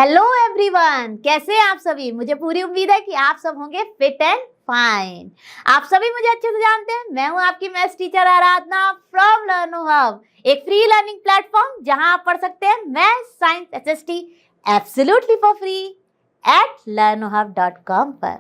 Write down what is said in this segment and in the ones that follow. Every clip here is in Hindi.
हेलो एवरीवन, कैसे हैं आप सभी। मुझे पूरी उम्मीद है कि आप सब होंगे फिट एंड फाइन। आप सभी मुझे अच्छे से जानते हैं। मैं हूं आपकी maths teacher Aradhana from लर्नो hub, एक फ्री लर्निंग प्लेटफॉर्म जहां आप पढ़ सकते हैं maths, science, SST absolutely for free at learnohub.com पर।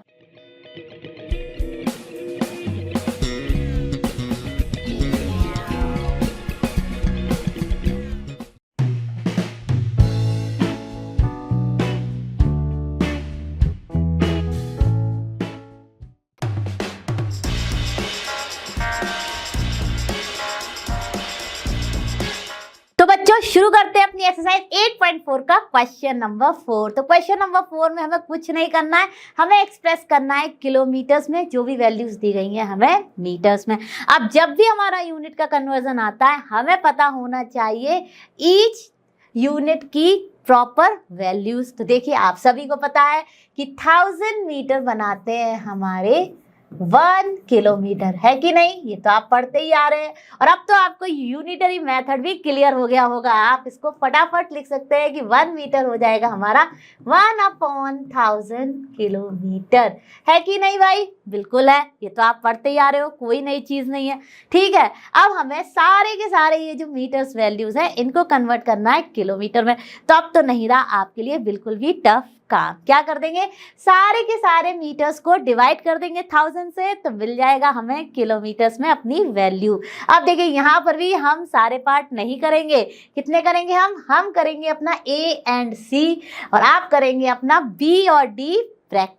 तो बच्चों शुरू करते हैं अपनी एक्सरसाइज 8.4 का क्वेश्चन नंबर 4। तो क्वेश्चन नंबर 4 में हमें कुछ नहीं करना है, हमें एक्सप्रेस करना है किलोमीटर्स में। जो भी वैल्यूज दी गई हैं हमें मीटर्स में। अब जब भी हमारा यूनिट का कन्वर्जन आता है हमें पता होना चाहिए ईच यूनिट की प्रॉपर वैल्यूज। तो देखिए आप सभी को पता है कि 1000 मीटर बनाते हैं हमारे 1 किलोमीटर, है कि नहीं। ये तो आप पढ़ते ही आ रहे हैं और अब तो आपको यूनिटरी मेथड भी क्लियर हो गया होगा। आप इसको फटाफट लिख सकते हैं कि 1 मीटर हो जाएगा हमारा 1/1000 किलोमीटर, है कि नहीं भाई। बिल्कुल है, ये तो आप पढ़ते ही आ रहे हो, कोई नई चीज नहीं है। ठीक है, अब हमें सारे के सारे ये जो मीटर्स वैल्यूज है इनको कन्वर्ट करना है किलोमीटर में। तो अब तो नहीं रहा आपके लिए बिल्कुल भी टफ काम। क्या कर देंगे, सारे के सारे मीटर्स को डिवाइड कर देंगे 1000 से, तो मिल जाएगा हमें किलोमीटर्स में अपनी वैल्यू। अब देखिए यहाँ पर भी हम सारे पार्ट नहीं करेंगे। कितने करेंगे हम करेंगे अपना ए एंड सी और आप करेंगे अपना बी और डी प्रैक्टिस।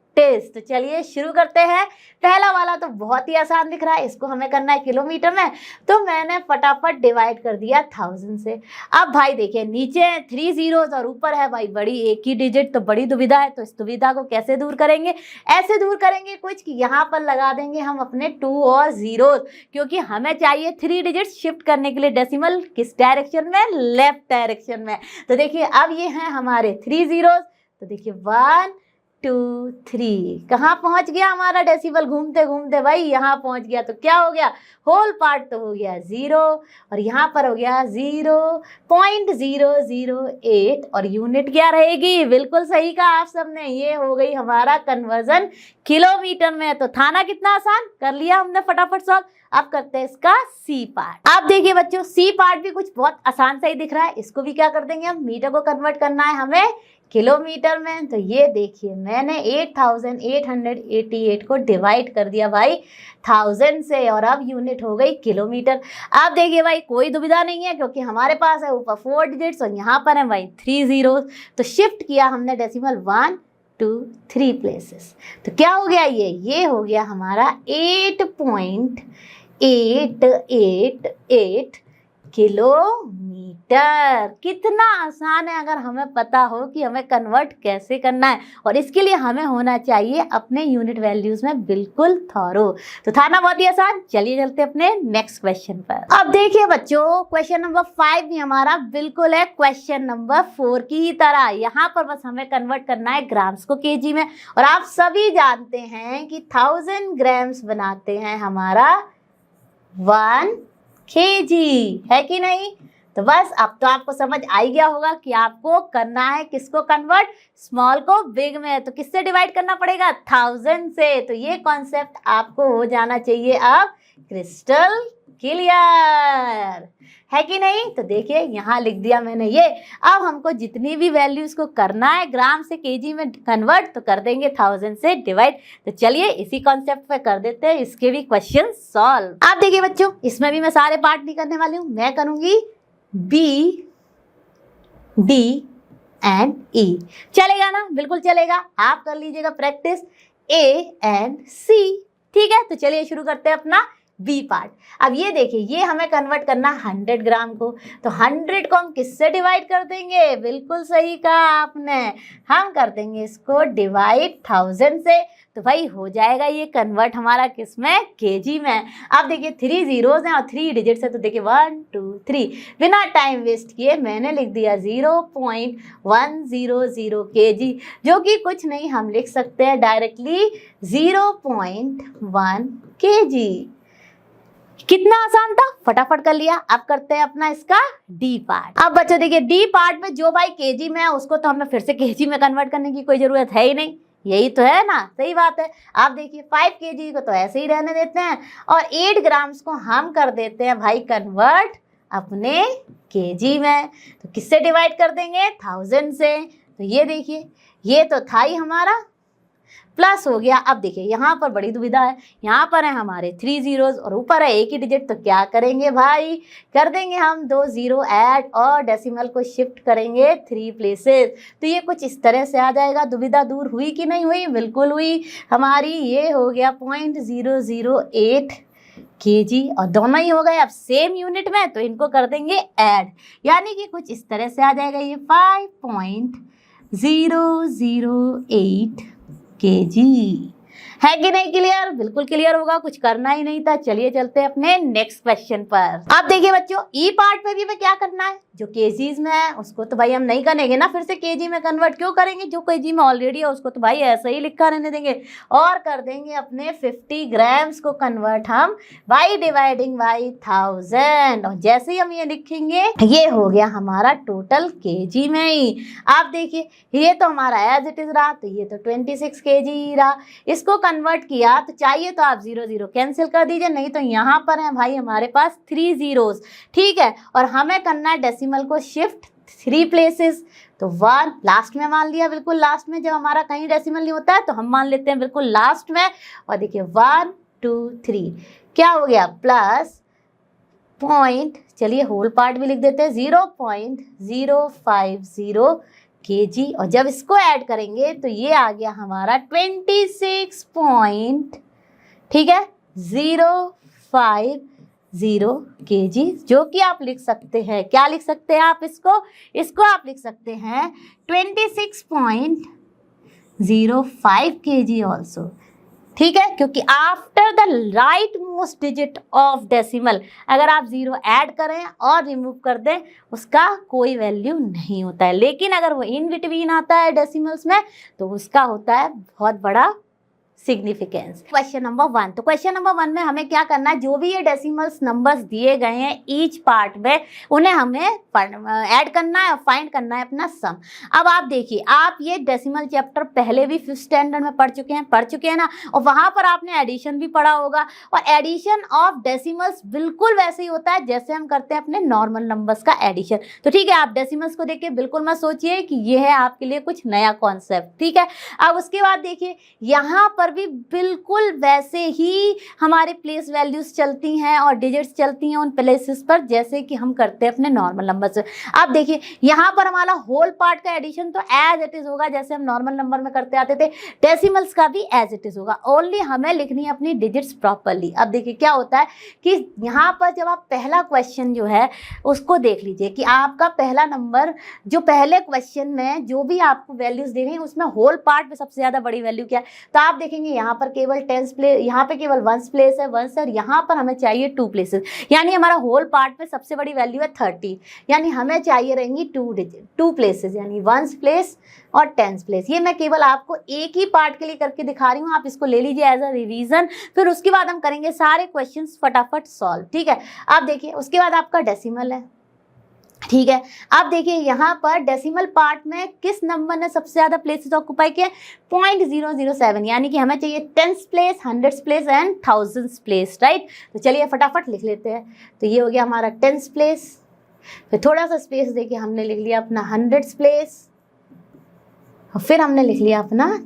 तो चलिए शुरू करते हैं। पहला वाला तो बहुत ही आसान दिख रहा है, इसको हमें करना है किलोमीटर में, तो मैंने फटाफट डिवाइड कर दिया 1000 से। अब भाई देखिए नीचे 3 zeros और ऊपर है भाई बड़ी एक ही डिजिट, तो बड़ी दुविधा है। तो इस दुविधा को कैसे दूर करेंगे, ऐसे दूर करेंगे कुछ कि यहाँ पर लगा देंगे हम अपने 2 और zeros, क्योंकि हमें चाहिए 3 डिजिट शिफ्ट करने के लिए डेसिमल किस डायरेक्शन में, लेफ्ट डायरेक्शन में। तो देखिए अब ये हैं हमारे 3 zeros, तो देखिए 1 2 3 कहाँ पहुंच गया हमारा डेसिबल, घूमते घूमते भाई यहाँ पहुंच गया। तो क्या हो गया, होल पार्ट तो हो गया 0 और यहाँ पर हो गया 0.008 और यूनिट क्या रहेगी। बिल्कुल सही कहा आप सबने, ये हो गई हमारा कन्वर्जन किलोमीटर में। तो था ना कितना आसान, कर लिया हमने फटाफट सॉल्व। अब करते हैं इसका सी पार्ट। आप देखिए बच्चों सी पार्ट भी कुछ बहुत आसान सा ही दिख रहा है। इसको भी क्या कर देंगे हम, मीटर को कन्वर्ट करना है हमें किलोमीटर में। तो ये देखिए मैंने 8888 को डिवाइड कर दिया भाई 1000 से और अब यूनिट हो गई किलोमीटर। आप देखिए भाई कोई दुविधा नहीं है, क्योंकि हमारे पास है ऊपर 4 डिजिट्स और यहाँ पर है भाई 3 zeros। तो शिफ्ट किया हमने डेसिमल 1 2 3 प्लेसेस। तो क्या हो गया, ये हो गया हमारा 8.888 किलोमीटर। कितना आसान है अगर हमें पता हो कि हमें कन्वर्ट कैसे करना है। और इसके लिए हमें होना चाहिए अपने यूनिट वैल्यूज में बिल्कुल थॉरो। तो था ना बहुत ही आसान। चलिए चलते अपने नेक्स्ट क्वेश्चन पर। अब देखिए बच्चों क्वेश्चन नंबर 5 भी हमारा बिल्कुल है क्वेश्चन नंबर 4 की ही तरह। यहाँ पर बस हमें कन्वर्ट करना है ग्राम्स को केजी में। और आप सभी जानते हैं कि 1000 ग्राम्स बनाते हैं हमारा 1 kg, है कि नहीं। तो बस अब तो आपको समझ आ ही गया होगा कि आपको करना है किसको कन्वर्ट, स्मॉल को बिग में। तो किससे डिवाइड करना पड़ेगा, 1000 से। तो ये कॉन्सेप्ट आपको हो जाना चाहिए अब क्रिस्टल क्लियर, है कि नहीं। तो देखिए यहाँ लिख दिया मैंने ये। अब हमको जितनी भी वैल्यूज को करना है ग्राम से केजी में कन्वर्ट, तो कर देंगे 1000 से डिवाइड। तो चलिए इसी कॉन्सेप्ट पे कर देते हैं इसके भी क्वेश्चन सॉल्व। आप देखिए बच्चों इसमें भी मैं सारे पार्ट नहीं करने वाली हूँ, मैं करूंगी बी डी एंड ई। चलेगा ना, बिल्कुल चलेगा। आप कर लीजिएगा प्रैक्टिस ए एंड सी, ठीक है। तो चलिए शुरू करते हैं अपना बी पार्ट। अब ये देखिए ये हमें कन्वर्ट करना 100 ग्राम को। तो 100 को हम किससे डिवाइड कर देंगे, बिल्कुल सही कहा आपने, हम कर देंगे इसको डिवाइड 1000 से। तो भाई हो जाएगा ये कन्वर्ट हमारा किसमें, केजी में। अब देखिए 3 zeros हैं और 3 डिजिट्स है, तो देखिए 1 2 3 बिना टाइम वेस्ट किए मैंने लिख दिया 0.100 केजी, जो कि कुछ नहीं हम लिख सकते हैं डायरेक्टली 0.1 केजी। कितना आसान था, फटाफट कर लिया। अब करते हैं अपना इसका डी पार्ट। अब बच्चों देखिए डी पार्ट में जो भाई केजी में है उसको तो हमें फिर से केजी में कन्वर्ट करने की कोई जरूरत है ही नहीं, यही तो है ना, सही बात है। आप देखिए 5 केजी को तो ऐसे ही रहने देते हैं और 8 ग्राम्स को हम कर देते हैं भाई कन्वर्ट अपने केजी में। तो किससे डिवाइड कर देंगे, 1000 से। तो ये देखिए ये तो था ही हमारा, प्लस हो गया। अब देखिए यहाँ पर बड़ी दुविधा है, यहाँ पर है हमारे 3 जीरोस और ऊपर है एक ही डिजिट, तो क्या करेंगे भाई, कर देंगे हम 2 जीरो ऐड और डेसिमल को शिफ्ट करेंगे 3 प्लेसेस। तो ये कुछ इस तरह से आ जाएगा। दुविधा दूर हुई कि नहीं हुई, बिल्कुल हुई हमारी। ये हो गया 0.008 केजी और दोनों ही हो गए अब सेम यूनिट में, तो इनको कर देंगे ऐड, यानी कि कुछ इस तरह से आ जाएगा ये 5.008 केजी। है कि नहीं क्लियर, बिल्कुल क्लियर होगा, कुछ करना ही नहीं था। चलिए चलते हैं अपने नेक्स्ट क्वेश्चन पर। अब देखिए बच्चों ई पार्ट में भी हमें क्या करना है, जो केजीज में है उसको तो भाई हम नहीं करेंगे ना, फिर से केजी में कन्वर्ट क्यों करेंगे, जो केजी में ऑलरेडी है उसको तो भाई ऐसा ही लिखा रहने देंगे और कर देंगे अपने 50 ग्राम्स को कन्वर्ट हम बाई डिवाइडिंग बाई 1000। और जैसे ही हम ये लिखेंगे ये हो गया हमारा टोटल केजी में ही। आप देखिए ये तो हमारा एज इट इज रहा, तो ये तो 26 केजी रहा। इसको कन्वर्ट किया तो चाहिए तो आप 0 0 कैंसिल कर दीजिए, नहीं तो यहाँ पर है भाई हमारे पास 3 जीरोस, ठीक है। और हमें करना है डेसिमल को शिफ्ट 3 प्लेसेस, तो 1 लास्ट में मान लिया, बिल्कुल लास्ट में। जब हमारा कहीं डेसिमल नहीं होता है तो हम मान लेते हैं बिल्कुल लास्ट में। और देखिए 1 2 3 क्या हो गया, प्लस पॉइंट, चलिए होल पार्ट भी लिख देते हैं 0.050 केजी। और जब इसको ऐड करेंगे तो ये आ गया हमारा 26 पॉइंट, ठीक है, 050 केजी, जो कि आप लिख सकते हैं, क्या लिख सकते हैं आप इसको आप लिख सकते हैं 26.05 केजी ऑल्सो, ठीक है। क्योंकि after the right most digit of decimal अगर आप 0 ऐड करें और रिमूव कर दें उसका कोई वैल्यू नहीं होता है, लेकिन अगर वो इन बिटवीन आता है डेसिमल्स में तो उसका होता है बहुत बड़ा सिग्निफिकेंस। क्वेश्चन नंबर 1, तो क्वेश्चन नंबर 1 में हमें क्या करना है, जो भी ये डेसिमल्स नंबर्स दिए गए हैं ईच पार्ट में उन्हें हमें ऐड करना है और फाइंड करना है अपना सम। अब आप देखिए आप ये डेसिमल चैप्टर पहले भी 5th स्टैंडर्ड में पढ़ चुके हैं ना, और वहाँ पर आपने एडिशन भी पढ़ा होगा। और एडिशन ऑफ डेसिमल्स बिल्कुल वैसे ही होता है जैसे हम करते हैं अपने नॉर्मल नंबर्स का एडिशन। तो ठीक है, आप डेसिमल्स को देखिए बिल्कुल मत सोचिए कि ये है आपके लिए कुछ नया कॉन्सेप्ट, ठीक है। अब उसके बाद देखिए यहाँ पर भी बिल्कुल वैसे ही हमारे प्लेस वैल्यूज चलती हैं और डिजिट्स चलती हैं उन प्लेसेस पर जैसे कि हम करते हैं अपने नॉर्मल नंबर से। आप देखिए यहाँ पर हमारा होल पार्ट का एडिशन तो एज इट इज होगा जैसे हम नॉर्मल नंबर में करते आते थे, डेसिमल्स का भी एज इट इज होगा, ओनली हमें लिखनी है अपनी डिजिट्स प्रॉपरली। अब देखिए क्या होता है कि यहाँ पर जब आप पहला क्वेश्चन जो है उसको देख लीजिए कि आपका पहला नंबर जो पहले क्वेश्चन में जो भी आपको वैल्यूज दे रही है उसमें होल पार्ट में सबसे ज्यादा बड़ी वैल्यू क्या है, तो आप देखेंगे यहाँ पर केवल 10 प्लेस, यहाँ पे केवल 1 प्लेस है 1 और यहाँ पर हमें चाहिए 2 प्लेसेस, यानी हमारा होल पार्ट में सबसे बड़ी वैल्यू है 30, यानी हमें चाहिए रहेंगी 2 प्लेसेस यानी 1 प्लेस और 10 प्लेस। ये मैं केवल आपको एक ही पार्ट के लिए करके दिखा रही हूँ, आप इसको ले लीजिए एज अ रिवीजन, फिर उसके बाद हम करेंगे सारे क्वेश्चंस फटाफट सॉल्व, ठीक है। आप देखिए उसके बाद आपका डेसिमल है, ठीक है। अब देखिए यहाँ पर डेसिमल पार्ट में किस नंबर ने सबसे ज्यादा प्लेसेस ऑक्युपाई किए, 0.007, यानी कि हमें चाहिए 10th place, 100th place and 1000th place, right. तो चलिए फटाफट लिख लेते हैं। तो ये हो गया हमारा 10th प्लेस, फिर थोड़ा सा स्पेस देखिए हमने लिख लिया अपना 100th प्लेस, और फिर हमने लिख लिया अपना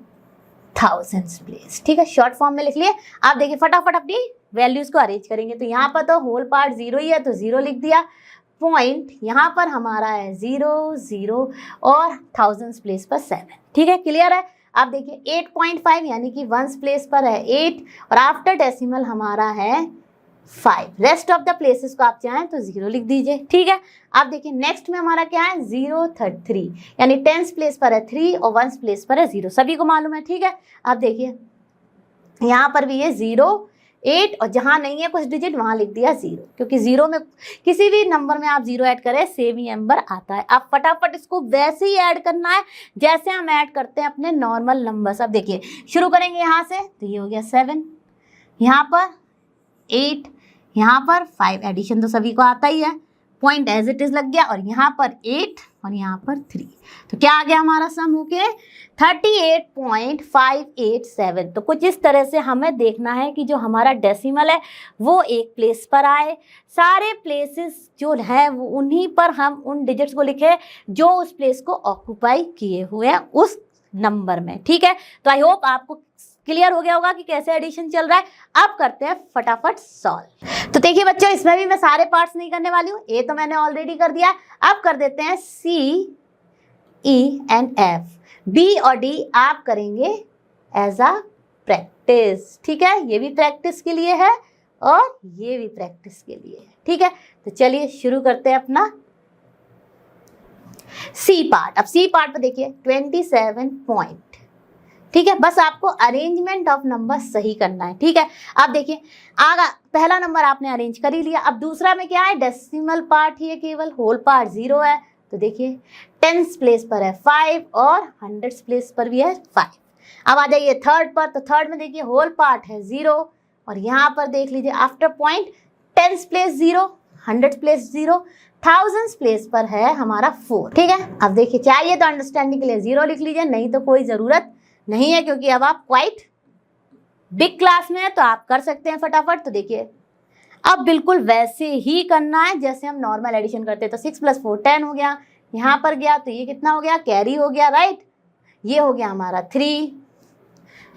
1000th प्लेस, ठीक है, शॉर्ट फॉर्म में लिख लिए। आप देखिए फटाफट अपनी वैल्यूज को अरेंज करेंगे। तो यहाँ पर तो होल पार्ट 0 ही है तो 0 लिख दिया, पॉइंट यहाँ पर हमारा है 0 0 और 1000th प्लेस पर 7, ठीक है, क्लियर है। आप देखिए 8.5 यानी कि 1st प्लेस पर है 8 और आफ्टर डेसिमल हमारा है 5, रेस्ट ऑफ द प्लेसेस को आप चाहें तो 0 लिख दीजिए, ठीक है। आप देखिए नेक्स्ट में हमारा क्या है 0.3 यानी 10th प्लेस पर है 3 और 1st प्लेस पर है 0, सभी को मालूम है, ठीक है। आप देखिए यहाँ पर भी ये 0 8 और जहाँ नहीं है कुछ डिजिट वहाँ लिख दिया 0, क्योंकि 0 में किसी भी नंबर में आप 0 ऐड करें सेम ही नंबर आता है। आप फटाफट इसको वैसे ही ऐड करना है जैसे हम ऐड करते हैं अपने नॉर्मल नंबर्स। अब देखिए शुरू करेंगे यहाँ से, तो ये हो गया 7, यहाँ पर 8, यहाँ पर 5 एडिशन तो सभी को आता ही है, पॉइंट एज इट इज लग गया, और यहाँ पर 8 और यहाँ पर 3, तो क्या आ गया हमारा सम होके 38.587। तो कुछ इस तरह से हमें देखना है कि जो हमारा डेसिमल है वो एक प्लेस पर आए, सारे प्लेसेस जो है वो उन्हीं पर हम उन डिजिट्स को लिखे जो उस प्लेस को ऑक्यूपाई किए हुए हैं उस नंबर में। ठीक है, तो आई होप आपको क्लियर हो गया होगा कि कैसे एडिशन चल रहा है। अब करते हैं फटाफट सॉल्व। तो देखिए बच्चों, इसमें भी मैं सारे पार्ट्स नहीं करने वाली हूँ, ए तो मैंने ऑलरेडी कर दिया है। अब कर देते हैं सी, ई एंड एफ, बी और डी आप करेंगे एज अ प्रैक्टिस। ठीक है, ये भी प्रैक्टिस के लिए है और ये भी प्रैक्टिस के लिए है। ठीक है, तो चलिए शुरू करते हैं अपना सी पार्ट। अब सी पार्ट पे देखिए 27 पॉइंट। ठीक है, बस आपको अरेंजमेंट ऑफ नंबर सही करना है। ठीक है, अब देखिए आगा पहला नंबर आपने अरेंज कर ही लिया। अब दूसरा में क्या है, डेसिमल पार्ट ही है, केवल होल पार्ट 0 है। तो देखिए टेंस प्लेस पर है 5 और हंड्रेड्स प्लेस पर भी है 5। अब आ जाइए थर्ड पर, तो थर्ड में देखिए होल पार्ट है 0 और यहाँ पर देख लीजिए after point tens place 0, hundreds place 0, thousands place पर है हमारा 4। ठीक है, अब देखिए चाहिए तो अंडरस्टैंडिंग के लिए 0 लिख लीजिए, नहीं तो कोई ज़रूरत नहीं है, क्योंकि अब आप क्वाइट बिग क्लास में है तो आप कर सकते हैं फटाफट। तो देखिए अब बिल्कुल वैसे ही करना है जैसे हम नॉर्मल एडिशन करते हैं। तो 6 + 4 10 हो गया, यहाँ पर गया तो ये कितना हो गया, कैरी हो गया, राइट। ये हो गया हमारा 3,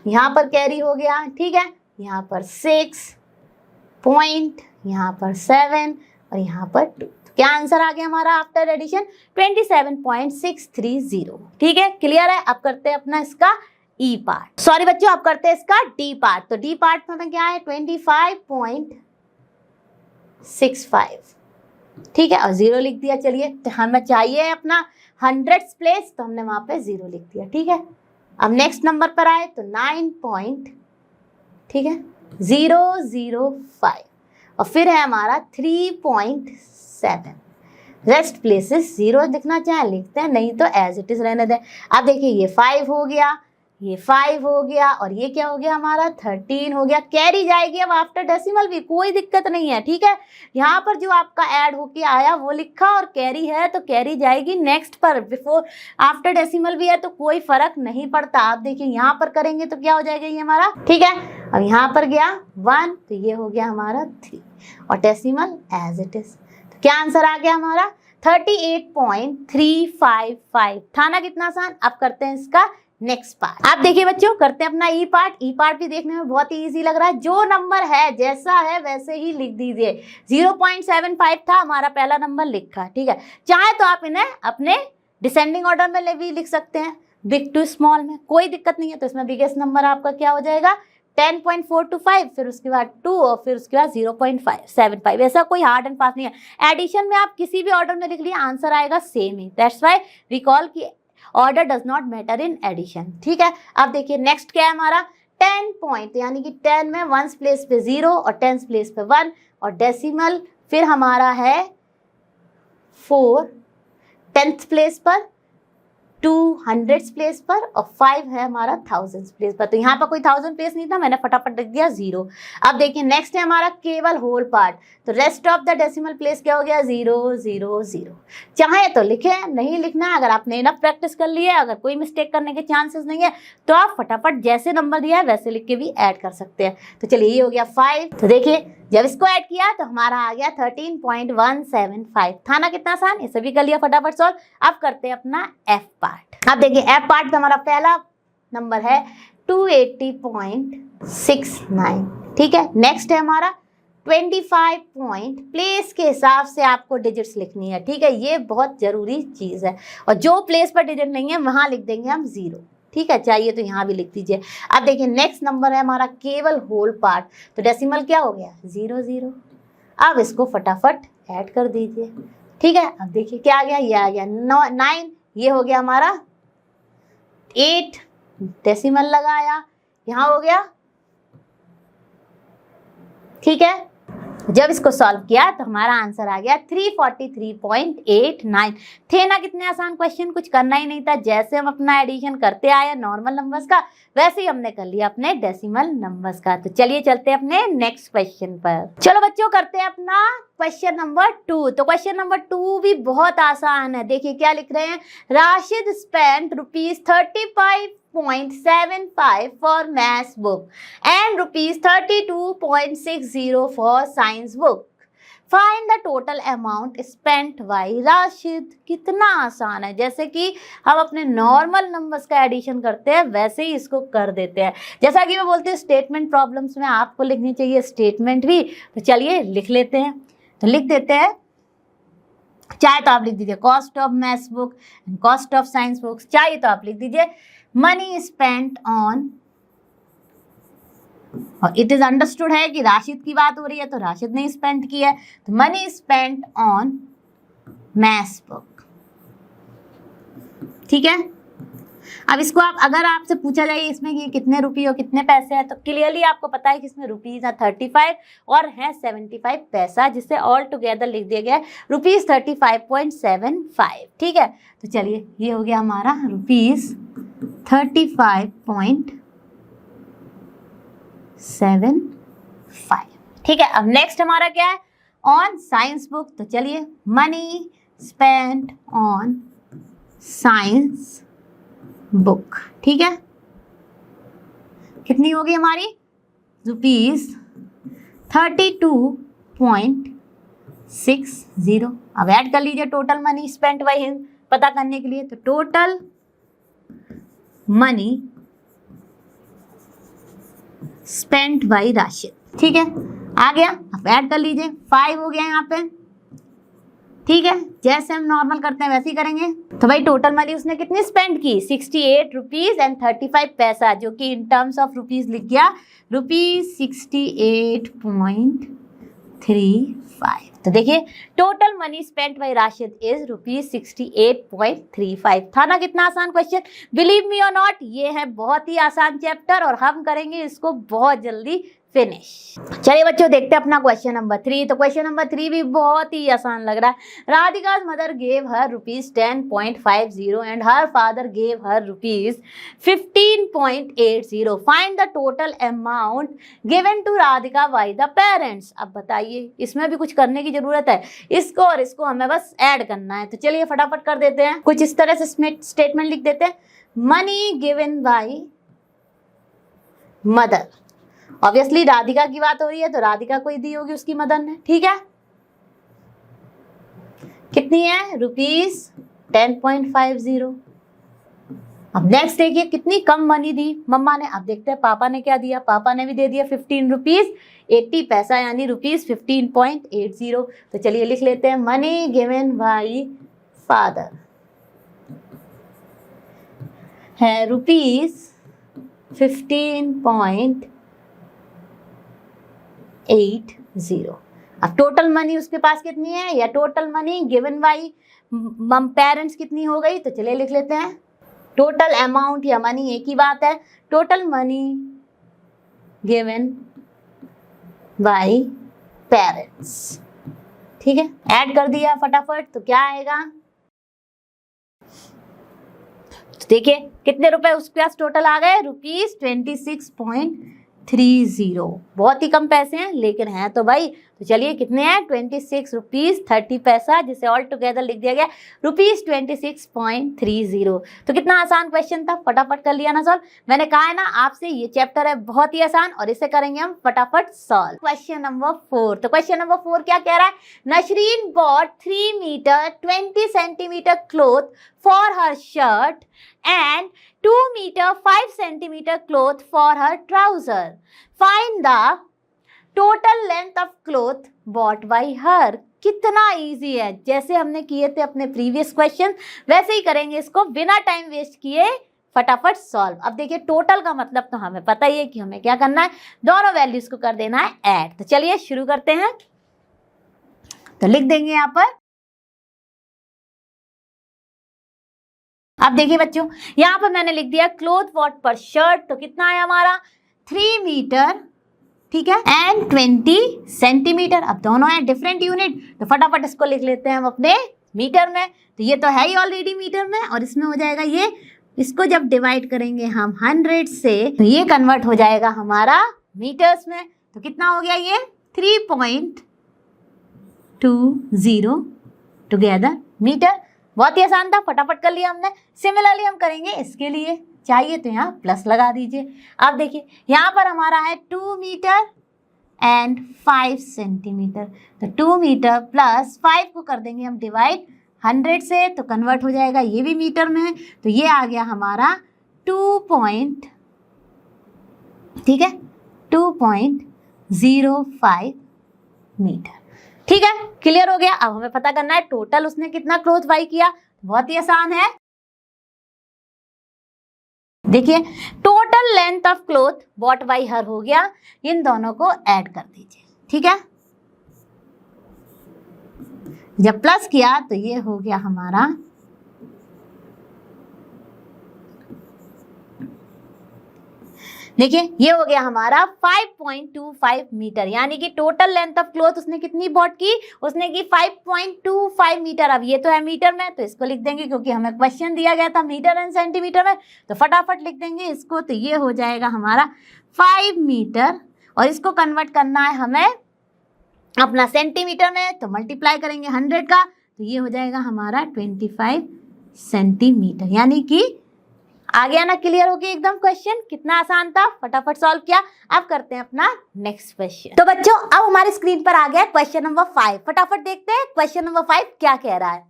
यहाँ पर कैरी हो गया। ठीक है, यहाँ पर 6 पॉइंट, यहाँ पर 7 और यहाँ पर 2। तो क्या आंसर आ गया हमारा आफ्टर एडिशन 27.630। ठीक है, क्लियर है। अब करते हैं अपना इसका ई पार्ट, सॉरी बच्चों अब करते हैं इसका डी पार्ट। तो डी पार्ट में क्या है 25.65। ठीक है, और 0 लिख दिया। चलिए तो हमें चाहिए अपना हंड्रेड्स प्लेस, तो हमने वहां पे 0 लिख दिया। ठीक है, अब नेक्स्ट नंबर पर आए तो 9 पॉइंट, ठीक है 005 और फिर है हमारा 3.7। रेस्ट प्लेसेस 0 लिखना चाहे लिखते हैं, नहीं तो एज इट इज रहने दें। अब देखिए ये 5 हो गया, ये 5 हो गया और ये क्या हो गया हमारा 13 हो गया। कैरी जाएगी अब आफ्टर डेसिमल भी, कोई दिक्कत नहीं है। ठीक है, यहाँ पर जो आपका ऐड होके आया वो लिखा और कैरी है तो कैरी जाएगी नेक्स्ट पर, बिफोर आफ्टर डेसिमल भी है तो कोई फर्क नहीं पड़ता। आप देखिए यहाँ पर करेंगे तो क्या हो जाएगा ये हमारा। ठीक है, अब यहाँ पर गया 1 तो ये हो गया हमारा 3 और डेसिमल एज इट इज। तो क्या आंसर आ गया हमारा 38.355। था ना कितना आसान। अब करते हैं इसका नेक्स्ट पार्ट। आप देखिए बच्चों करते हैं अपना ई पार्ट। ई पार्ट भी देखने में बहुत ही इजी लग रहा है, जो नंबर है जैसा है वैसे ही लिख दीजिए। 0.75 था हमारा पहला नंबर लिखा। ठीक है, चाहे तो आप इन्हें अपने डिसेंडिंग ऑर्डर में भी लिख सकते हैं, बिग टू स्मॉल में, कोई दिक्कत नहीं है। तो इसमें बिगेस्ट नंबर आपका क्या हो जाएगा 10.425, फिर उसके बाद 2 और फिर उसके बाद 0.575। ऐसा कोई हार्ड एंड फास्ट नहीं है। एडिशन में आप किसी भी ऑर्डर में लिख लिए आंसर आएगा सेम ही। दैट्स व्हाई वी कॉल की order does not matter in addition. ठीक है, अब देखिए नेक्स्ट क्या है हमारा 10 पॉइंट, यानी कि 10 में 1 प्लेस पे 0 और 10 प्लेस पे 1 और डेसिमल फिर हमारा है 4 10th प्लेस पर, 2 हंड्रेड्स प्लेस पर और 5 है हमारा थाउजेंड्स प्लेस पर। तो यहाँ पर कोई 1000 प्लेस नहीं था, मैंने फटाफट लिख दिया 0। अब देखिए नेक्स्ट है हमारा केवल होल पार्ट। तो rest of the decimal place क्या हो गया 0 0 0। चाहे तो लिखे, नहीं लिखना है। अगर आपने इनफ प्रैक्टिस कर ली है, अगर कोई मिस्टेक करने के चांसेस नहीं है तो आप फटाफट जैसे नंबर दिया है वैसे लिख के भी ऐड कर सकते हैं। तो चलिए ये हो गया 5। तो देखिए जब इसको ऐड किया तो हमारा आ गया 13.175। था ना कितना आसान। ये सभी कर लिया फटाफट सॉल्व। अब करते हैं अपना एफ पार्ट। अब देखिए एफ पार्ट में हमारा पहला नंबर है 280.69। ठीक है, नेक्स्ट है हमारा 25 पॉइंट। प्लेस के हिसाब से आपको डिजिट्स लिखनी है। ठीक है, ये बहुत जरूरी चीज है। और जो प्लेस पर डिजिट नहीं है वहां लिख देंगे हम 0। ठीक है, चाहिए तो यहाँ भी लिख दीजिए। अब देखिए नेक्स्ट नंबर है हमारा केवल होल पार्ट। तो डेसिमल क्या हो गया 0 0। अब इसको फटाफट ऐड कर दीजिए। ठीक है, अब देखिए क्या आ गया, ये आ गया 9। ये हो गया हमारा 8 डेसिमल लगाया, यहाँ हो गया। ठीक है, जब इसको सॉल्व किया तो हमारा आंसर आ गया 343.89। थे ना कितने आसान क्वेश्चन, कुछ करना ही नहीं था। जैसे हम अपना एडिशन करते आए नॉर्मल नंबर्स का, वैसे ही हमने कर लिया अपने डेसिमल नंबर्स का। तो चलिए चलते हैं अपने नेक्स्ट क्वेश्चन पर। चलो बच्चों करते हैं अपना क्वेश्चन नंबर 2। तो क्वेश्चन नंबर 2 भी बहुत आसान है। देखिए क्या लिख रहे हैं, Rashid spent ₹35.75 for maths book and ₹32.60 for science book. Find the total amount spent by Rashid. कितना आसान है, जैसे कि हम अपने नॉर्मल नंबर्स का एडिशन करते हैं वैसे ही इसको कर देते हैं। जैसा कि मैं बोलती हूँ स्टेटमेंट प्रॉब्लम्स में आपको लिखनी चाहिए स्टेटमेंट भी। तो चलिए लिख लेते हैं। तो लिख देते हैं, चाहे तो आप लिख दीजिए cost of maths book and cost of science books, चाहे तो आप लिख दीजिए मनी स्पेंट ऑन, और इट इज अंडरस्टूड है कि राशिद की बात हो रही है तो राशिद ने स्पेंड किया है, तो money spent on maths book. ठीक है, अब इसको आप अगर आपसे पूछा जाए इसमें कि कितने रुपये और कितने पैसे हैं, तो क्लियरली आपको पता है कि इसमें रुपीज़ है 35 और है 75 पैसा, जिससे ऑल टुगेदर लिख दिया गया है ₹35.75। ठीक है, तो चलिए ये हो गया हमारा ₹35.75। ठीक है, अब नेक्स्ट हमारा क्या है, ऑन साइंस बुक। तो चलिए money spent on science book. ठीक है, कितनी होगी हमारी ₹32.60। अब ऐड कर लीजिए total money spent by him पता करने के लिए। तो total money spent by Rashid. ठीक है, आ गया। अब ऐड कर लीजिए, 5 हो गया यहाँ पे। ठीक है, जैसे हम नॉर्मल करते हैं वैसे ही करेंगे। तो भाई टोटल मनी उसने कितनी स्पेंड की, ₹68.35, जो कि इन टर्म्स ऑफ रुपीज लिख गया ₹68.35। तो देखिए total money spent by Rashid is ₹68.35। था ना कितना आसान क्वेश्चन, बिलीव मी और नॉट, ये है बहुत ही आसान चैप्टर और हम करेंगे इसको बहुत जल्दी फिनिश। चलिए बच्चों देखते हैं अपना क्वेश्चन नंबर 3। तो क्वेश्चन नंबर 3 भी बहुत ही आसान लग रहा है। राधिका's mother gave her ₹10.50 and her father gave her ₹15.80. Find the total amount given to Radhika by the parents. अब बताइए, इसमें भी कुछ करने की जरूरत है, इसको और इसको हमें बस ऐड करना है। तो चलिए फटाफट कर देते हैं। कुछ इस तरह से स्टेटमेंट लिख देते हैं, money given by mother. Obviously Radhika की बात हो रही है तो राधिका को ही दी होगी उसकी मदर ने। ठीक है, कितनी है, ₹10.50। अब नेक्स्ट देखिए कितनी कम मनी दी मम्मा ने। अब देखते हैं पापा ने क्या दिया, पापा ने भी दे दिया ₹15.80 यानी ₹15.80। तो चलिए लिख लेते हैं, मनी गिवन बाय फादर है ₹15.80। अब टोटल मनी उसके पास कितनी है, या total money given by parents कितनी हो गई। तो चलिए लिख लेते हैं, टोटल अमाउंट या मनी एक ही बात है, total money given by parents. ठीक है, ऐड कर दिया फटाफट, तो क्या आएगा, तो देखिए कितने रुपए उसके पास टोटल आ गए, ₹26.30। बहुत ही कम पैसे हैं लेकिन हैं तो भाई। तो चलिए कितने हैं, ₹26.30, जिसे ऑल टुगेदर लिख दिया गया ₹26.30। तो कितना आसान क्वेश्चन था, फटाफट कर लिया ना सॉल्व। मैंने कहा है ना आपसे, ये चैप्टर है बहुत ही आसान और इसे करेंगे हम फटाफट सॉल्व। Question number 4। तो क्वेश्चन नंबर 4 क्या कह रहा है, Nasreen bought 3 metre 20 centimetre cloth for her shirt and 2 meter 5 centimeter cloth for her trouser. Find the total length of cloth bought by her. कितना इजी है, जैसे हमने किए थे अपने प्रीवियस क्वेश्चन वैसे ही करेंगे इसको बिना टाइम वेस्ट किए, फटाफट सॉल्व। अब देखिए टोटल का मतलब तो हमें पता ही है कि हमें क्या करना है, दोनों वैल्यूज को कर देना है ऐड। तो चलिए शुरू करते हैं। तो लिख देंगे यहाँ पर, अब देखिए बच्चों यहाँ पर मैंने लिख दिया क्लोथ वॉट पर शर्ट। तो कितना है हमारा 3 मीटर ठीक है, एंड 20 सेंटीमीटर। अब दोनों है डिफरेंट यूनिट, तो फटाफट इसको लिख लेते हैं हम अपने मीटर में। तो ये तो है ही ऑलरेडी मीटर में, और इसमें हो जाएगा ये, इसको जब डिवाइड करेंगे हम 100 से तो ये कन्वर्ट हो जाएगा हमारा मीटर्स में। तो कितना हो गया ये 3.20 टुगेदर मीटर। बहुत ही आसान था, फटाफट कर लिया हमने। सिमिलरली हम करेंगे इसके लिए, चाहिए तो यहाँ प्लस लगा दीजिए। अब देखिए यहाँ पर हमारा है 2 मीटर एंड 5 सेंटीमीटर। तो 2 मीटर प्लस 5 को कर देंगे हम डिवाइड 100 से, तो कन्वर्ट हो जाएगा, ये भी मीटर में है। तो ये आ गया हमारा 2.05 मीटर। ठीक है, क्लियर हो गया। अब हमें पता करना है टोटल उसने कितना क्लॉथ बाई किया। बहुत ही आसान है, देखिए total length of cloth bot by her हो गया, इन दोनों को ऐड कर दीजिए। ठीक है, जब प्लस किया तो ये हो गया हमारा देखिए ये हो गया हमारा 5.25 मीटर, यानी कि टोटल लेंथ ऑफ क्लॉथ उसने कितनी बॉट की, उसने की 5.25 मीटर। अब ये तो है मीटर में, तो इसको लिख देंगे क्योंकि हमें क्वेश्चन दिया गया था मीटर एंड सेंटीमीटर में, तो फटाफट लिख देंगे इसको। तो ये हो जाएगा हमारा 5 मीटर, और इसको कन्वर्ट करना है हमें अपना सेंटीमीटर में, तो मल्टीप्लाई करेंगे 100 का, तो ये हो जाएगा हमारा 25 सेंटीमीटर। यानी कि आ गया ना, क्लियर हो गया एकदम। क्वेश्चन कितना आसान था, फटाफट सॉल्व किया। अब करते हैं अपना नेक्स्ट क्वेश्चन। तो बच्चों अब हमारी स्क्रीन पर आ गया क्वेश्चन नंबर 5। फटाफट देखते हैं क्वेश्चन नंबर 5 क्या कह रहा है।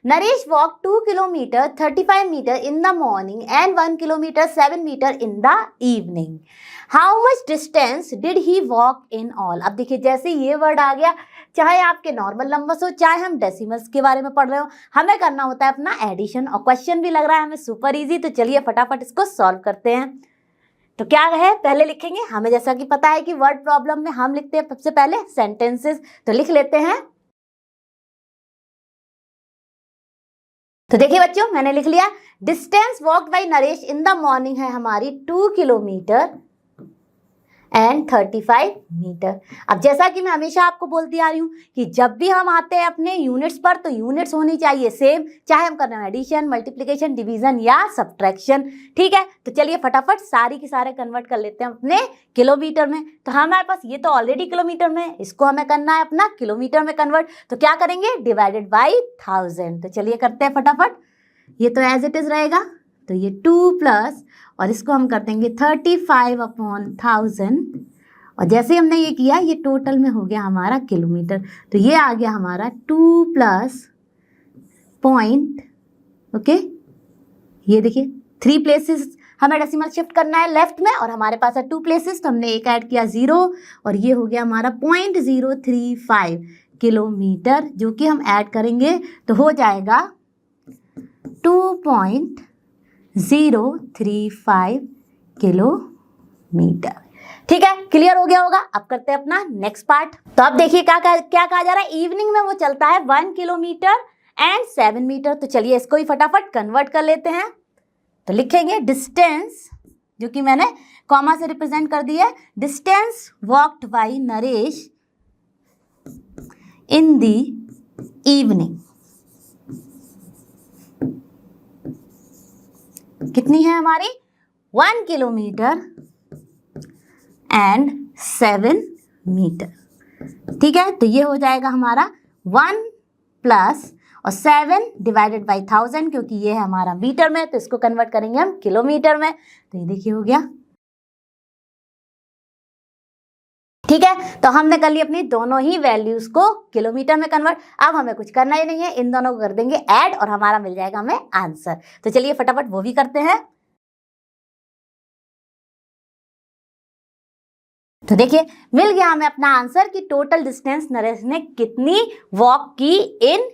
Naresh walk 2 kilometre 35 metre in the morning and 1 kilometre 7 metre in the evening. How much distance did he walk in all. अब देखिए जैसे ये वर्ड आ गया, चाहे आपके नॉर्मल नंबर्स हो, चाहे हम डेसिमल्स के बारे में पढ़ रहे हो, हमें करना होता है अपना एडिशन, और क्वेश्चन भी लग रहा है हमें सुपर इजी। तो चलिए फटाफट इसको सॉल्व करते हैं। तो क्या है, पहले लिखेंगे, हमें जैसा कि पता है कि वर्ड प्रॉब्लम में हम लिखते हैं सबसे पहले सेंटेंसेस, तो लिख लेते हैं। तो देखिए बच्चों मैंने लिख लिया, distance walked by Naresh in the morning है हमारी 2 किलोमीटर एंड 35 मीटर। अब जैसा कि मैं हमेशा आपको बोलती आ रही हूँ कि जब भी हम आते हैं अपने यूनिट्स पर, तो यूनिट्स होनी चाहिए सेम, चाहे हम कर रहे हैं एडिशन, मल्टीप्लिकेशन, डिवीजन या सब्ट्रैक्शन। ठीक है, तो चलिए फटाफट सारी के सारे कन्वर्ट कर लेते हैं अपने किलोमीटर में। तो हमारे पास ये तो ऑलरेडी किलोमीटर में है, इसको हमें करना है अपना किलोमीटर में कन्वर्ट। तो क्या करेंगे, डिवाइडेड बाई 1000। तो चलिए करते हैं फटाफट, ये तो एज इट इज रहेगा, तो ये 2 प्लस, और इसको हम कर देंगे 35/1000, और जैसे हमने ये किया ये टोटल में हो गया हमारा किलोमीटर। तो ये आ गया हमारा 2 प्लस पॉइंट, ओके, ये देखिए 3 प्लेसेस हमें डेसिमल शिफ्ट करना है लेफ्ट में, और हमारे पास है 2 प्लेसेस, तो हमने एक ऐड किया 0, और ये हो गया हमारा 0.035 किलोमीटर, जो कि हम ऐड करेंगे तो हो जाएगा 2.035 किलोमीटर। ठीक है, क्लियर हो गया होगा। अब करते हैं अपना नेक्स्ट पार्ट। तो अब देखिए क्या कहा जा रहा है, इवनिंग में वो चलता है 1 किलोमीटर एंड 7 मीटर। तो चलिए इसको ही फटाफट कन्वर्ट कर लेते हैं। तो लिखेंगे डिस्टेंस, जो कि मैंने कॉमा से रिप्रेजेंट कर दिया है, distance walked by Naresh in the evening कितनी है हमारी, 1 किलोमीटर एंड 7 मीटर। ठीक है, तो ये हो जाएगा हमारा 1 प्लस और 7 डिवाइडेड बाई 1000, क्योंकि ये है हमारा मीटर में, तो इसको कन्वर्ट करेंगे हम किलोमीटर में। तो ये देखिए हो गया। ठीक है, तो हमने कर ली अपनी दोनों ही वैल्यूज को किलोमीटर में कन्वर्ट। अब हमें कुछ करना ही नहीं है, इन दोनों को कर देंगे ऐड, और हमारा मिल जाएगा हमें आंसर। तो चलिए फटाफट वो भी करते हैं। तो देखिए मिल गया हमें अपना आंसर कि टोटल डिस्टेंस नरेश ने कितनी वॉक की इन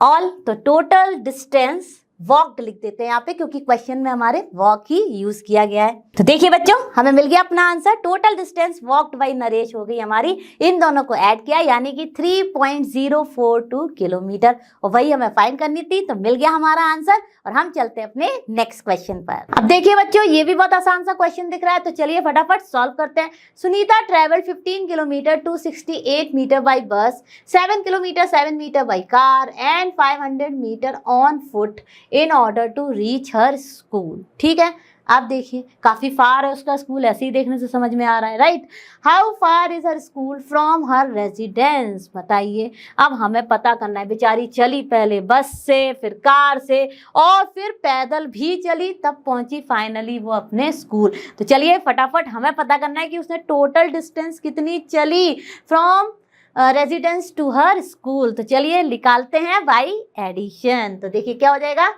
ऑल। तो टोटल डिस्टेंस वॉकड लिख देते हैं यहाँ पे, क्योंकि क्वेश्चन में हमारे वॉक ही यूज किया गया है। तो देखिए बच्चों, हमें मिल गया अपना answer. Total distance walked by Naresh हो गई हमारी, इन दोनों को ऐड किया यानी कि 3.042 किलोमीटर, और वही हमें फाइंड करनी थी। तो मिल गया हमारा आंसर, और हम चलते हैं अपने नेक्स्ट क्वेश्चन पर। अब देखिए बच्चों, ये भी बहुत आसान सा क्वेश्चन दिख रहा है, तो चलिए फटाफट सॉल्व करते हैं। Sunita travel 15 kilometre 268 metre by bus, 7 kilometre 7 metre by car and 500 metre on foot in order to reach her school. ठीक है, आप देखिए काफी फार है उसका स्कूल, ऐसे ही देखने से समझ में आ रहा है, right. How far is her school from her residence, बताइए। अब हमें पता करना है, बेचारी चली पहले बस से, फिर कार से, और फिर पैदल भी चली, तब पहुंची फाइनली वो अपने स्कूल। तो चलिए फटाफट हमें पता करना है कि उसने टोटल डिस्टेंस कितनी चली from residence to her school. तो चलिए निकालते हैं बाई एडिशन। तो देखिए क्या हो जाएगा,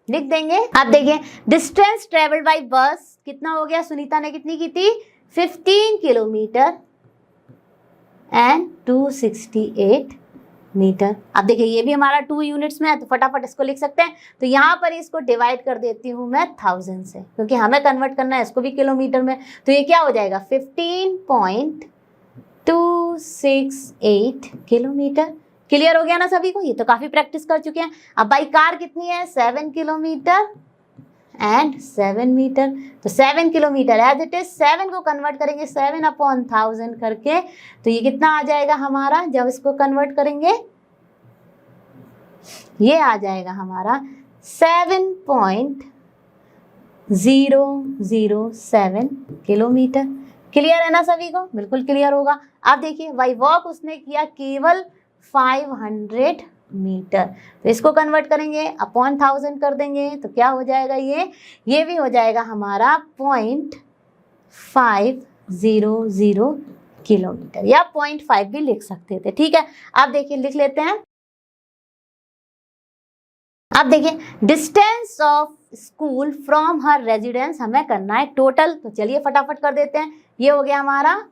लिख देंगे। आप देखिए, डिस्टेंस ट्रेवल्ड बाय बस कितना हो गया, सुनीता ने कितनी की थी, 15 किलोमीटर एंड 268 मीटर। अब देखिए ये भी हमारा 2 यूनिट्स में है, तो फटाफट इसको लिख सकते हैं। तो यहाँ पर इसको डिवाइड कर देती हूँ मैं 1000 से, क्योंकि हमें कन्वर्ट करना है इसको भी किलोमीटर में। तो ये क्या हो जाएगा, 15.268 किलोमीटर। क्लियर हो गया ना सभी को, ये तो काफी प्रैक्टिस कर चुके हैं। अब बाई कार कितनी है, 7 किलोमीटर एंड 7 मीटर। तो 7 किलोमीटर एज इट इज, 7 को कन्वर्ट करेंगे 7/1000 करके, तो ये कितना आ जाएगा हमारा, जब इसको कन्वर्ट करेंगे ये आ जाएगा हमारा 7.007 किलोमीटर। क्लियर है ना सभी को, बिल्कुल क्लियर होगा। अब देखिए बाई वॉक उसने किया केवल 500 मीटर, तो इसको कन्वर्ट करेंगे अपॉन 1000 कर देंगे, तो क्या हो जाएगा, ये भी हो जाएगा हमारा 0.500 किलोमीटर, या 0.5 भी लिख सकते थे। ठीक है, अब देखिए लिख लेते हैं। अब देखिए, distance of school from her residence हमें करना है टोटल, तो चलिए फटाफट कर देते हैं। ये हो गया हमारा,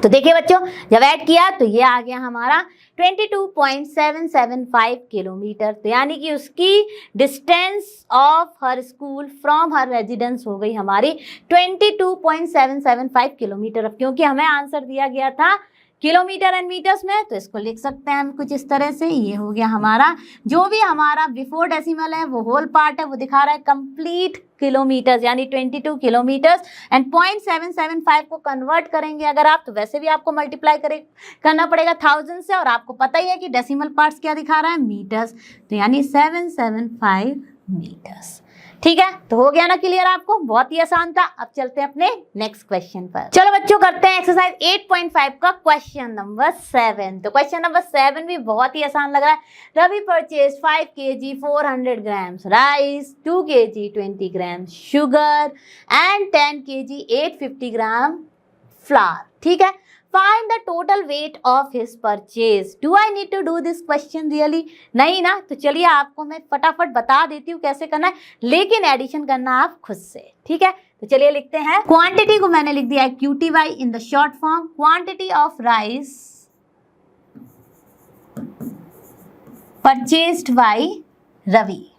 तो देखिए बच्चों, जब ऐड किया तो ये आ गया हमारा 22.775 किलोमीटर। तो यानी कि उसकी distance of her school from her residence हो गई हमारी 22.775 किलोमीटर। अब क्योंकि हमें आंसर दिया गया था किलोमीटर एंड मीटर्स में, तो इसको लिख सकते हैं हम कुछ इस तरह से। ये हो गया हमारा, जो भी हमारा बिफोर डेसिमल है वो होल पार्ट है, वो दिखा रहा है कंप्लीट किलोमीटर्स, यानी 22 किलोमीटर्स, एंड 0.775 को कन्वर्ट करेंगे अगर आप, तो वैसे भी आपको मल्टीप्लाई करना पड़ेगा 1000 से, और आपको पता ही है कि डेसिमल पार्ट्स क्या दिखा रहा है, मीटर्स, तो यानी 775 मीटर्स। ठीक है, तो हो गया ना क्लियर आपको, बहुत ही आसान था। अब चलते हैं अपने नेक्स्ट क्वेश्चन पर। चलो बच्चों, करते हैं एक्सरसाइज 8.5 का क्वेश्चन नंबर 7। तो क्वेश्चन नंबर 7 भी बहुत ही आसान लग रहा है। Ravi purchase 5 kg 400 grams rice, 2 kg 20 gram sugar and 10 kg 850 gram flour. ठीक है, find the total weight of his purchase. Do I need to do this question really? नहीं ना, तो चलिए आपको मैं फटाफट बता देती हूँ कैसे करना है, लेकिन एडिशन करना आप खुद से। ठीक है, तो चलिए लिखते हैं। क्वांटिटी को मैंने लिख दिया है QTY in the short form, quantity of rice purchased by Ravi.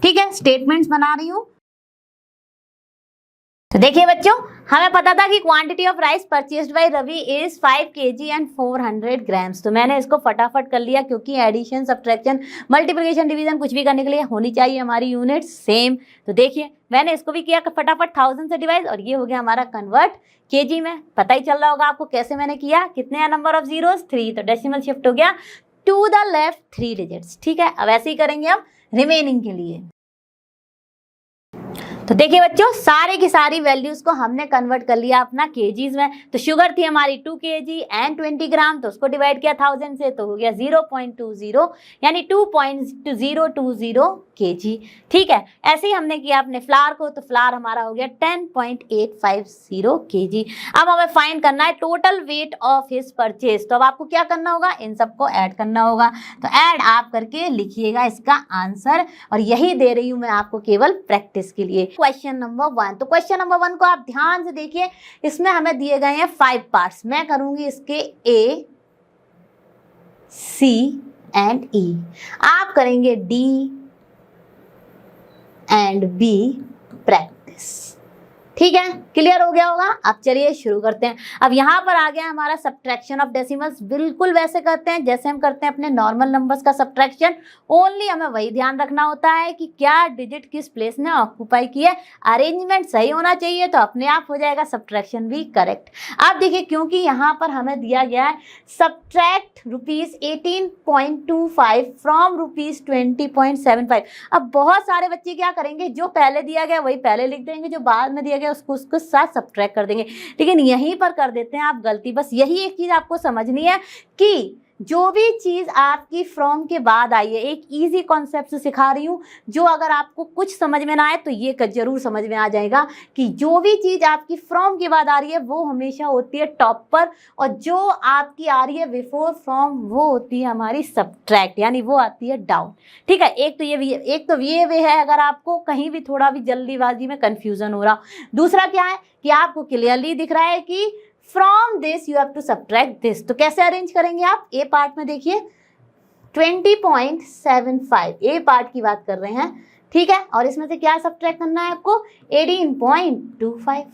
ठीक है, स्टेटमेंट्स बना रही हूँ। तो देखिए बच्चों, हमें पता था कि quantity of rice purchased by Ravi is 5 kg and 400 grams. तो मैंने इसको फटाफट कर लिया, क्योंकि एडिशन, सब्ट्रैक्शन, मल्टीप्लिकेशन, डिवीजन कुछ भी करने के लिए होनी चाहिए हमारी यूनिट सेम। तो देखिए मैंने इसको भी किया फटाफट 1000 से डिवाइड, और ये हो गया हमारा कन्वर्ट केजी में। पता ही चल रहा होगा आपको कैसे मैंने किया। कितने हैं नंबर ऑफ जीरोस, 3, तो डेसिमल शिफ्ट हो गया टू द लेफ्ट 3 डिजिट्स। ठीक है, अब ऐसे ही करेंगे हम रिमेनिंग के लिए। तो देखिए बच्चों, सारे की सारी वैल्यूज को हमने कन्वर्ट कर लिया अपना केजीज में। तो शुगर थी हमारी 2 kg एंड 20 ग्राम, तो उसको डिवाइड किया 1000 से, तो हो गया 0.20, यानी 2.020 kg। ठीक है, ऐसे ही हमने किया अपने फ्लावर को, तो फ्लावर हमारा हो गया 10.850 kg। अब हमें फाइंड करना है total weight of his purchase. तो अब आपको क्या करना होगा, इन सबको ऐड करना होगा। तो ऐड आप करके लिखिएगा इसका आंसर, और यही दे रही हूं मैं आपको केवल प्रैक्टिस के लिए। क्वेश्चन नंबर 1, तो क्वेश्चन नंबर 1 को आप ध्यान से देखिए। इसमें हमें दिए गए हैं 5 पार्ट्स। मैं करूंगी इसके A, C एंड ई। आप करेंगे डी एंड बी प्रैक्टिस। ठीक है, क्लियर हो गया होगा। अब चलिए शुरू करते हैं। अब यहाँ पर आ गया हमारा सब्ट्रैक्शन ऑफ डेसिमल्स। बिल्कुल वैसे करते हैं जैसे हम करते हैं अपने नॉर्मल नंबर्स का सब्ट्रैक्शन। ओनली हमें वही ध्यान रखना होता है कि क्या डिजिट किस प्लेस ने ऑक्यूपाई किया है। अरेंजमेंट सही होना चाहिए तो अपने आप हो जाएगा सब्ट्रैक्शन भी करेक्ट। अब देखिए, क्योंकि यहाँ पर हमें दिया गया है सब्ट्रैक्ट ₹18.25 फ्रॉम ₹20.75। अब बहुत सारे बच्चे क्या करेंगे, जो पहले दिया गया वही पहले लिख देंगे, जो बाद में दिया गया उसको साथ सब्ट्रैक्ट कर देंगे। लेकिन यहीं पर कर देते हैं आप गलती। बस यही एक चीज आपको समझनी है कि जो भी चीज आपकी फ्रॉम के बाद आई है, एक इजी कॉन्सेप्ट से सिखा रही हूँ, जो अगर आपको कुछ समझ में ना आए तो ये जरूर समझ में आ जाएगा कि जो भी चीज आपकी फ्रॉम के बाद आ रही है वो हमेशा होती है टॉप पर, और जो आपकी आ रही है बिफोर फ्रॉम वो होती है हमारी सब्ट्रैक्ट, यानी वो आती है डाउन। ठीक है, एक तो ये वे है अगर आपको कहीं भी थोड़ा भी जल्दीबाजी में कंफ्यूजन हो रहा। दूसरा क्या है कि आपको क्लियरली दिख रहा है कि from this you have to subtract this. तो कैसे अरेंज करेंगे आप? ए पार्ट में देखिए 20.75 ए पार्ट की बात कर रहे हैं। ठीक है, और इसमें से क्या सब्ट्रैक्ट करना है आपको? 18.25।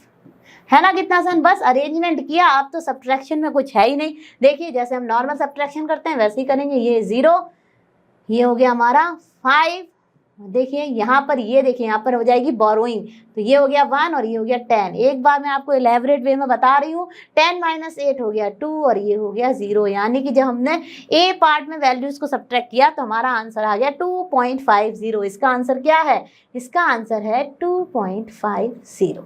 है ना, कितना आसान। बस अरेंजमेंट किया। आप तो सब्ट्रैक्शन में कुछ है ही नहीं। देखिए, जैसे हम नॉर्मल सब्ट्रैक्शन करते हैं वैसे ही करेंगे। ये 0, ये हो गया हमारा 5। देखिए यहाँ पर, ये देखिए यहाँ पर हो जाएगी बोरोइंग, तो ये हो गया 1 और ये हो गया 10। एक बार मैं आपको इलेबोरेट वे में बता रही हूँ। 10 - 8 हो गया 2 और ये हो गया 0। यानी कि जब हमने ए पार्ट में वैल्यूज को सब्ट्रैक्ट किया तो हमारा आंसर आ गया 2.50। इसका आंसर क्या है? इसका आंसर है 2.50।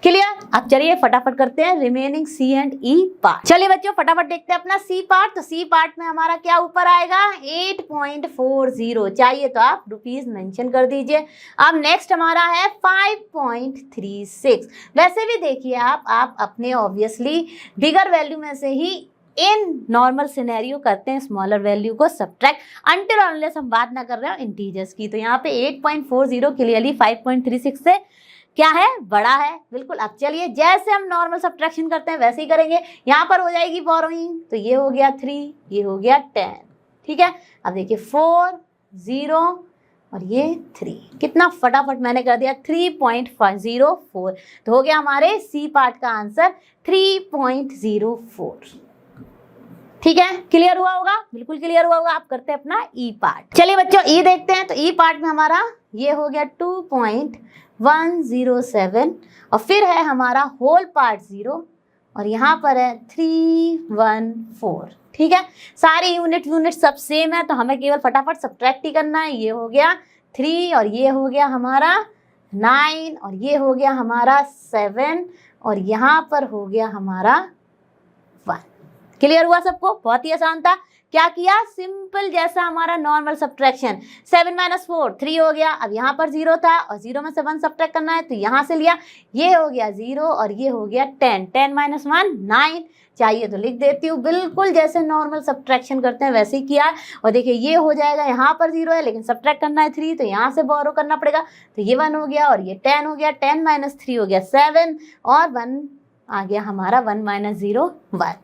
क्लियर? अब चलिए फटाफट करते हैं remaining C and E part. चलिए बच्चों फटाफट देखते हैं अपना सी पार्ट। तो सी पार्ट में हमारा क्या ऊपर आएगा? 8.40। चाहिए तो आप रुपीस मेंशन कर दीजिए। अब नेक्स्ट हमारा है 5.36। वैसे भी देखिए आप अपने ऑब्वियसली बिगर वैल्यू में से ही इन नॉर्मल सिनेरियो करते हैं स्मॉलर वैल्यू को सब्ट्रैक्ट, अनटिल अनलेस हम बात ना कर रहे हो इंटीजर्स की। तो यहाँ पे 8.40 क्लियरली 5.36 से क्या है? बड़ा है। बिल्कुल। अब चलिए जैसे हम नॉर्मल सब्ट्रैक्शन करते हैं वैसे ही करेंगे। यहाँ पर हो जाएगी बोरोइंग, तो ये हो गया 3, ये हो गया 10। ठीक है, अब देखिए 4, 0 और ये 3। कितना फटाफट मैंने कर दिया, 3.04। तो हो गया हमारे सी पार्ट का आंसर 3.04। ठीक है, क्लियर हुआ होगा? बिल्कुल क्लियर हुआ होगा। आप करते हैं अपना ई पार्ट। चलिए बच्चों ई देखते हैं। तो ई पार्ट में हमारा ये हो गया 2.107 और फिर है हमारा होल पार्ट 0 और यहाँ पर है 314। ठीक है, सारी यूनिट सब सेम है तो हमें केवल फटाफट सब्ट्रैक्ट ही करना है। ये हो गया 3 और ये हो गया हमारा 9 और ये हो गया हमारा 7 और यहाँ पर हो गया हमारा 1। क्लियर हुआ सबको? बहुत ही आसान था। क्या किया? सिंपल जैसा हमारा नॉर्मल सब्ट्रैक्शन। 7 - 4 3 हो गया। अब यहाँ पर 0 था और 0 में से 1 सब्ट्रैक्ट करना है तो यहाँ से लिया। ये हो गया 0 और ये हो गया 10। 10 - 1 9। चाहिए तो लिख देती हूँ। बिल्कुल जैसे नॉर्मल सब्ट्रैक्शन करते हैं वैसे ही किया। और देखिए ये हो जाएगा, यहाँ पर 0 है लेकिन सब्ट्रैक्ट करना है 3 तो यहाँ से बोरो करना पड़ेगा। तो ये 1 हो गया और ये 10 हो गया। 10 - 3 हो गया 7 और 1 आ गया हमारा 1 - 0 1।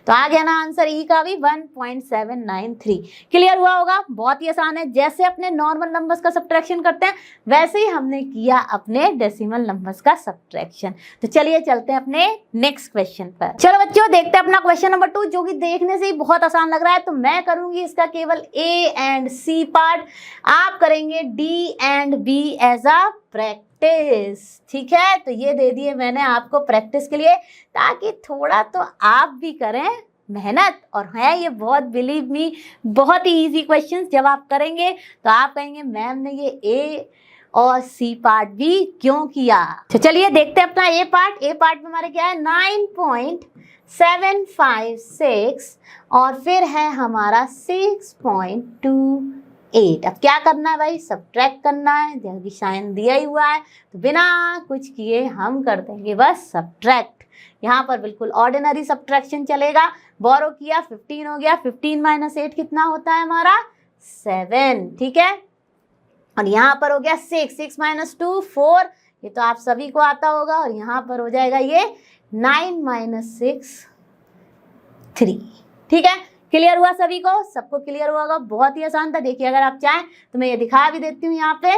तो आ गया ना आंसर ई का भी 1.793। क्लियर हुआ होगा? बहुत ही आसान है। जैसे अपने नॉर्मल नंबर्स का सब्ट्रैक्शन करते हैं वैसे ही हमने किया अपने डेसिमल नंबर्स का सब्ट्रैक्शन। तो चलिए चलते हैं अपने नेक्स्ट क्वेश्चन पर। चलो बच्चों देखते हैं अपना क्वेश्चन नंबर 2, जो कि देखने से ही बहुत आसान लग रहा है। तो मैं करूंगी इसका केवल ए एंड सी पार्ट, आप करेंगे D and B as a practice. ठीक है, तो ये दे दिए मैंने आपको प्रैक्टिस के लिए, ताकि थोड़ा तो आप भी करें मेहनत। और है ये बहुत, बिलीव मी, बहुत ही इजी क्वेश्चंस। जब आप करेंगे तो आप कहेंगे मैम ने ये ए और सी पार्ट भी क्यों किया। तो चलिए देखते हैं अपना ए पार्ट। ए पार्ट में हमारे क्या है? 9.756 और फिर है हमारा 6.28। अब क्या करना है भाई? सब्ट्रैक्ट करना है। जल्दी साइन दिया ही हुआ है तो बिना कुछ किए हम कर देंगे बस सब्ट्रैक्ट। यहाँ पर बिल्कुल ऑर्डिनरी सब्ट्रैक्शन चलेगा। बोरो किया 15 हो गया। 15 - 8 कितना होता है हमारा? 7। ठीक है, और यहाँ पर हो गया 6 - 2 4। ये तो आप सभी को आता होगा। और यहाँ पर हो जाएगा ये 9 - 6 3। ठीक है, क्लियर हुआ सभी को? सबको क्लियर हुआ होगा, बहुत ही आसान था। देखिए अगर आप चाहें तो मैं ये दिखा भी देती हूँ। यहाँ पे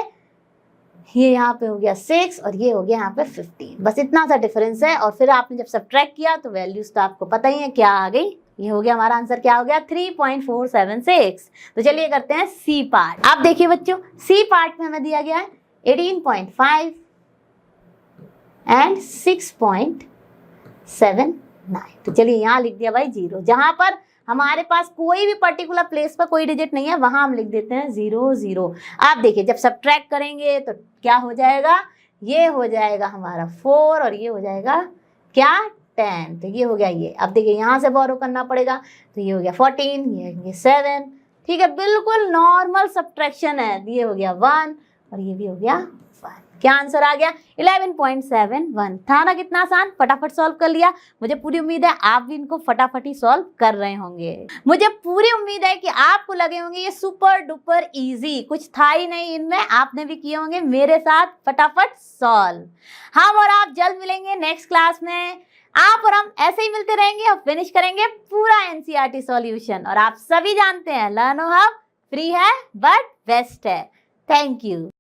ये यहाँ पे हो गया 6 और ये हो गया यहाँ पे 15, बस इतना सा डिफरेंस है। और फिर आपने जब सब्ट्रैक्ट किया तो वैल्यूज तो आपको पता ही है क्या आ गई। ये हो गया हमारा आंसर, क्या हो गया 3.476। तो चलिए करते हैं सी पार्ट। आप देखिए बच्चों, सी पार्ट में हमें दिया गया है 18.5 एंड 6.79। तो चलिए यहाँ लिख दिया भाई 0। जहां पर हमारे पास कोई भी पर्टिकुलर प्लेस पर कोई डिजिट नहीं है वहां हम लिख देते हैं 0 0। आप देखिए जब सब्ट्रैक्ट करेंगे तो क्या हो जाएगा, ये हो जाएगा हमारा 4 और ये हो जाएगा क्या 10। तो ये हो गया ये। अब देखिए यहाँ से बोरो करना पड़ेगा, तो ये हो गया 14, ये 7। ठीक है, बिल्कुल नॉर्मल सब्ट्रैक्शन है। ये हो गया 1 और ये भी हो गया 1। क्या आंसर आ गया 11.71। था ना कितना आसान, फटाफट सॉल्व कर लिया। मुझे पूरी उम्मीद है आप भी इनको फटाफट ही सॉल्व कर रहे होंगे। मुझे पूरी उम्मीद है कि आपको लगे होंगे ये सुपर डुपर इजी, कुछ था ही नहीं इनमें, आपने भी किए होंगे मेरे साथ फटाफट सॉल्व। हम और आप जल्द मिलेंगे नेक्स्ट क्लास में। आप और हम ऐसे ही मिलते रहेंगे और फिनिश करेंगे पूरा एनसीईआरटी सॉल्यूशन। और आप सभी जानते हैं लर्नो हब फ्री है बट बेस्ट है। Thank you.